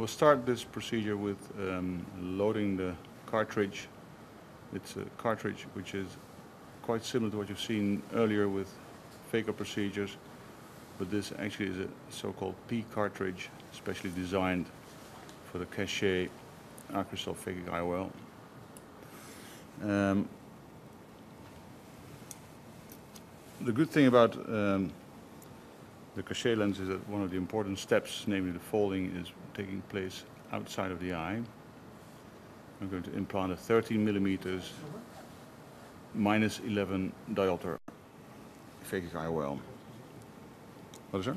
will start this procedure with loading the cartridge. It's a cartridge which is quite similar to what you've seen earlier with phaco procedures, but this actually is a so-called P cartridge, specially designed for the Cachet Phakic IOL. The good thing about the Cachet lens is that one of the important steps, namely the folding, is taking place outside of the eye. I'm going to implant a 13 millimeters -11 diopter Phakic IOL. Wat is er?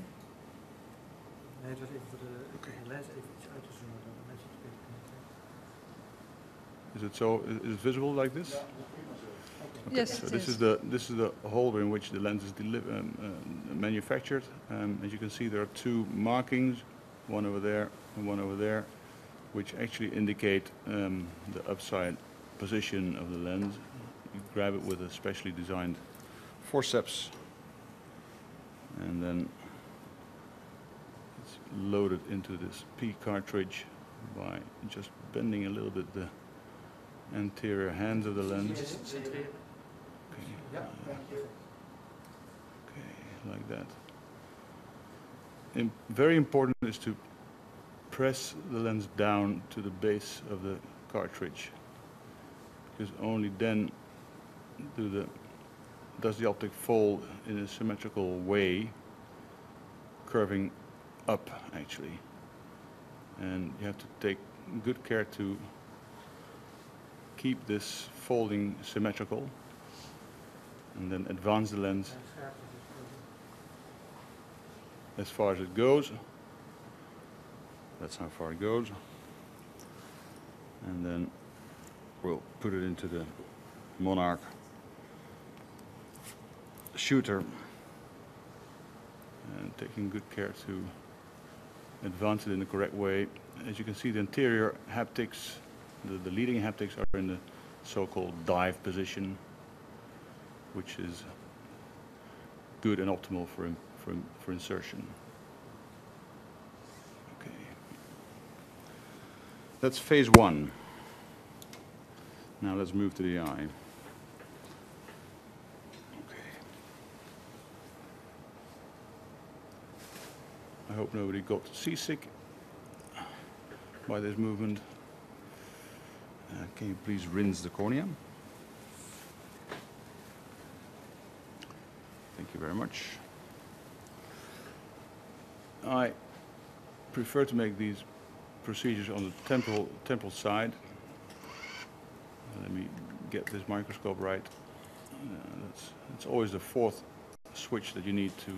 Nee, het was even voor de lens even iets uit te zoomen, dat de mensen het beter kunnen kijken. Is it so? Is it visible like this? Okay. Yes, so this is the holder in which the lens is manufactured. As you can see, there are two markings, one over there and one over there, which actually indicate the upside position of the lens. You grab it with a specially designed forceps, and then it's loaded into this P cartridge by just bending a little bit the anterior hands of the lens. Okay, like that. Very important is to press the lens down to the base of the cartridge, because only then does the optic fold in a symmetrical way, curving up actually. And you have to take good care to keep this folding symmetrical, and then advance the lens as far as it goes. That's how far it goes. And then we'll put it into the Monarch shooter, and taking good care to advance it in the correct way. As you can see, the anterior haptics, the leading haptics, are in the so-called dive position, which is good and optimal for insertion. Okay, that's phase one. Now let's move to the eye. Okay. I hope nobody got seasick by this movement. Can you please rinse the cornea? Thank you very much. I prefer to make these procedures on the temporal side. Let me get this microscope right. It's always the fourth switch that you need to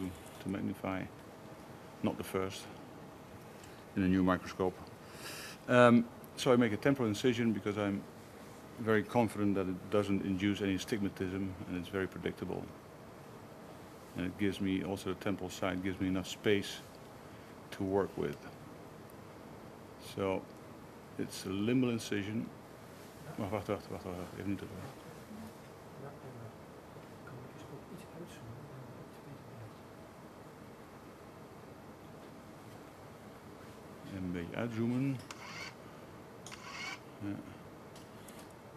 magnify, not the first in a new microscope. So I make a temporal incision because I'm very confident that it doesn't induce any stigmatism, and it's very predictable. And it gives me, also the temporal side gives me enough space to work with. So it's a limbal incision. Wacht, even niet over. Een beetje uitzoomen. Ja.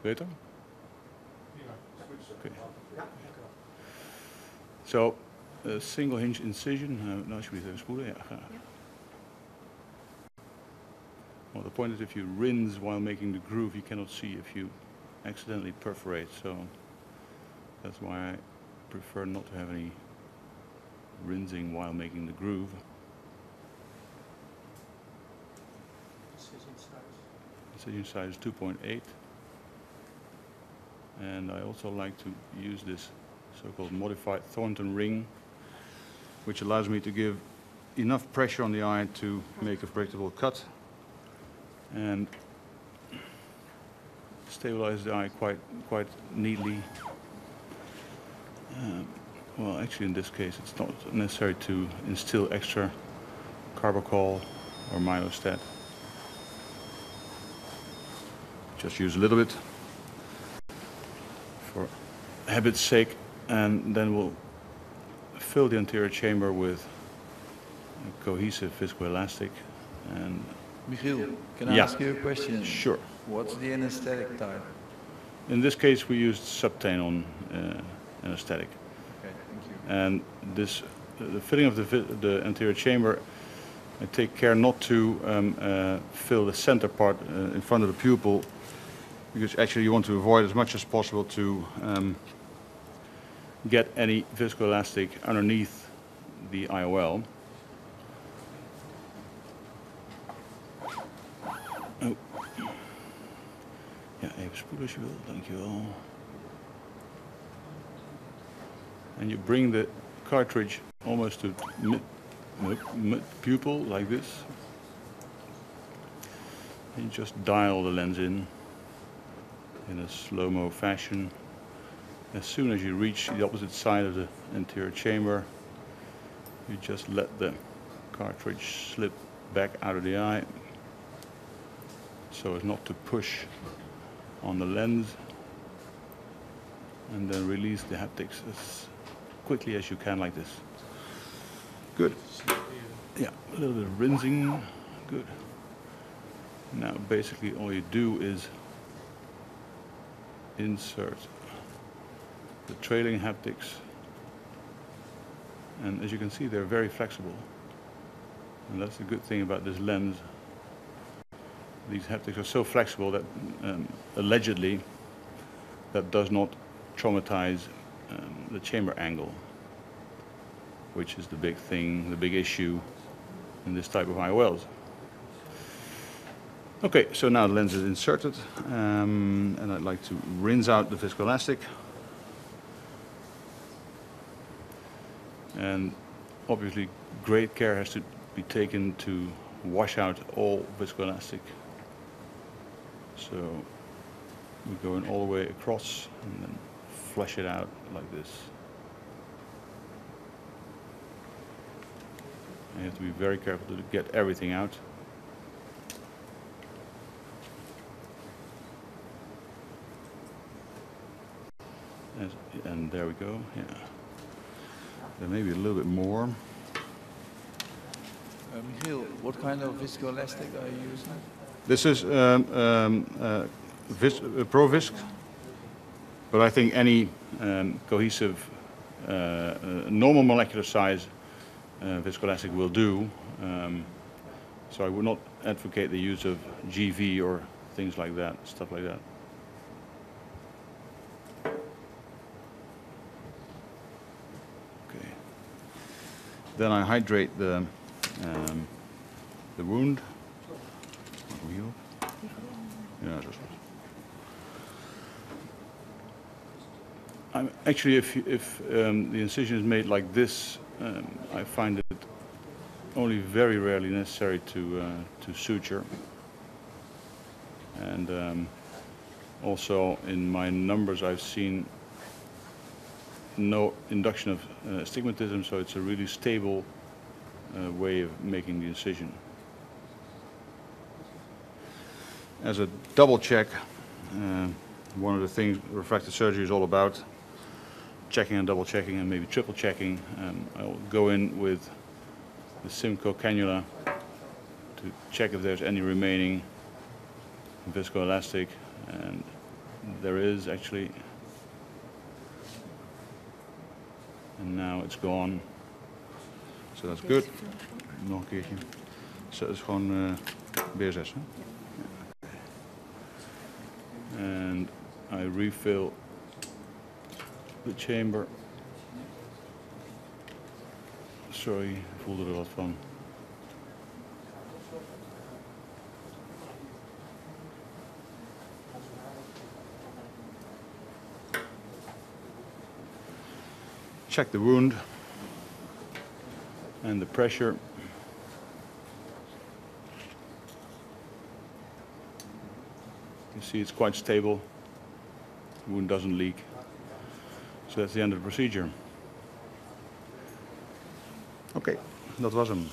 Beter? Okay. So, a single hinge incision. Nou, alsjeblieft even spoelen. Ja, graag. Well, the point is, if you rinse while making the groove, you cannot see if you accidentally perforate. So that's why I prefer not to have any rinsing while making the groove. Incision size is 2.8. And I also like to use this so-called modified Thornton ring, which allows me to give enough pressure on the eye to make a predictable cut and stabilize the eye quite neatly. Well, actually in this case it's not necessary to instill extra carbachol or myostat. Just use a little bit for habit's sake, and then we'll fill the anterior chamber with a cohesive viscoelastic and Michiel, can I Yeah. ask you a question? Sure. What's the anesthetic type? In this case, we used subtenon anesthetic. Okay, thank you. And this, the filling of the anterior chamber, I take care not to fill the center part in front of the pupil, because actually you want to avoid as much as possible to get any viscoelastic underneath the IOL. Oh. Ja, even spoelen als je wil, dankjewel. And you bring the cartridge almost to mid pupil like this. And you just dial the lens in a slow-mo fashion. As soon as you reach the opposite side of the anterior chamber, you just let the cartridge slip back out of the eye so as not to push on the lens, and then release the haptics as quickly as you can like this. Good. Yeah, a little bit of rinsing. Good. Now basically all you do is insert the trailing haptics, and as you can see they're very flexible, and that's the good thing about this lens. These haptics are so flexible that allegedly that does not traumatize the chamber angle, which is the big thing, the big issue in this type of IOLs. Okay, so now the lens is inserted, and I'd like to rinse out the viscoelastic. And obviously great care has to be taken to wash out all viscoelastic. So we go in all the way across and then flush it out like this. And you have to be very careful to get everything out. And there we go, yeah. There may be a little bit more. Michiel, what kind of viscoelastic are you using? This is Pro-Visc, but I think any cohesive, normal molecular size viscoelastic will do. So I would not advocate the use of GV or things like that, stuff like that. Okay. Then I hydrate the wound. Yeah, just. Actually, if the incision is made like this, I find it only very rarely necessary to suture. And also in my numbers, I've seen no induction of astigmatism, so it's a really stable way of making the incision. As a double check, one of the things refractive surgery is all about, checking and double checking and maybe triple checking. I'll go in with the Simcoe cannula to check if there's any remaining viscoelastic, and there is actually, and now it's gone. So that's good. Nog een keertje. Zo, dat is gewoon B6, hè? And I refill the chamber. Sorry, ik voelde er wat van. Check the wound and the pressure. You see it's quite stable. The wound doesn't leak. So that's the end of the procedure. Oké, dat was hem.